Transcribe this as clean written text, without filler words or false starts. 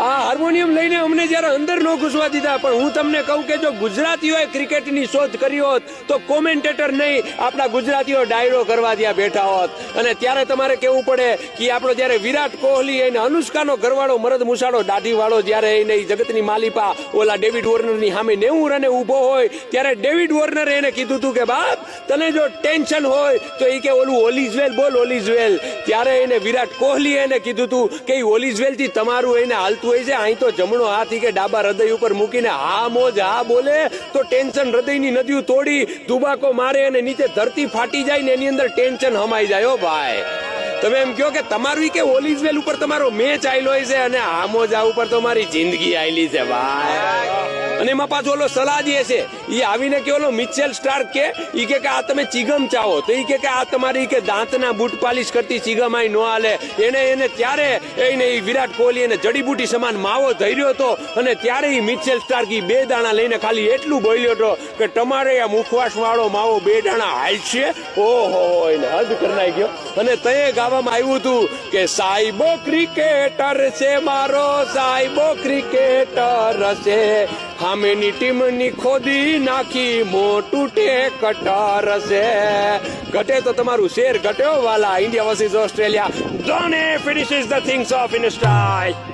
આ હાર્મોનિયમ લઈને અમને જયારે અંદર ન ઘૂસવા દીધા, પણ હું તમને કહું કે જો ગુજરાતીઓએ ક્રિકેટની શોધ કરી હોત તો કોમેન્ટેટર નહીં, આપણા ગુજરાતીઓ ડાયરો કરવા ત્યાં બેઠા હોત. અને ત્યારે તમારે કેવું પડે કે આપણો જયારે વિરાટ કોહલી એને અનુષ્કાનો ઘરવાળો મરદ મુસાડો દાઢી વાળો જયારે એને જગતની માલિપા ઓલા ડેવિડ વોર્નરની સામે 90 રને ઉભો હોય ત્યારે ડેવિડ વોર્નરે એને કીધું હતું કે બાપ તને જો ટેન્શન હોય તો એ કે ઓલું ઓલિઝવેલ બોલ ઓલિઝવેલ. ત્યારે એને વિરાટ કોહલી એને કીધું હતું કે ઓલિઝવેલ થી તમારું એને હાલતું હોય છે, અહીં તો જમણો હાથ કે ડાબા હૃદય ઉપર મૂકીને હા મોજ હા બોલે તો ટેન્શન હૃદયની નદીઓ તોડી દુબાકો મારે અને નીચે ધરતી ફાટી જાય ને એની અંદર ટેન્શન હમાઈ જાય. હો ભાઈ તમે એમ કહો કે તમારું કે ઓલિઝવેલ ઉપર તમારો મેચ આયલો છે અને આમોજા ઉપર તો મારી જિંદગી આયલી છે ભાઈ. અને એમાં પાછો ઓલો સલાહ દે છે એ આવીને કે ઓલો મિચેલ સ્ટાર્ક કે ઈ કે આ તમે ચીગમ ચાવો તો ઈ કે આ તમારી કે દાંતના બૂટ પાલિશ કરતી ચીગમ આઈ નો હાલે. એને ત્યારે એને વિરાટ કોહલી એને જડીબુટી સમાન માવો ધર્યો હતો અને ત્યારે ઈ મિચેલ સ્ટાર્ક ઈ 2 દાણા લઈને ખાલી એટલું બોલ્યો હતો કે તમારે આ મુખવાસ વાળો માવો 2 દાણા હાલશે. ઓહો એને હદ કરી નાખ્યો. અને તે ગાવામાં આવ્યું હતું કે સાહેબો ક્રિકેટર છે મારો સાહેબો ક્રિકેટર છે, સામેની ટીમની ખોદી નાખી મોટું ટેકટર છે. ઘટે તો તમારું શેર ઘટ્યો વાલા. India versus Australia. Dhoni finishes the things off in a style.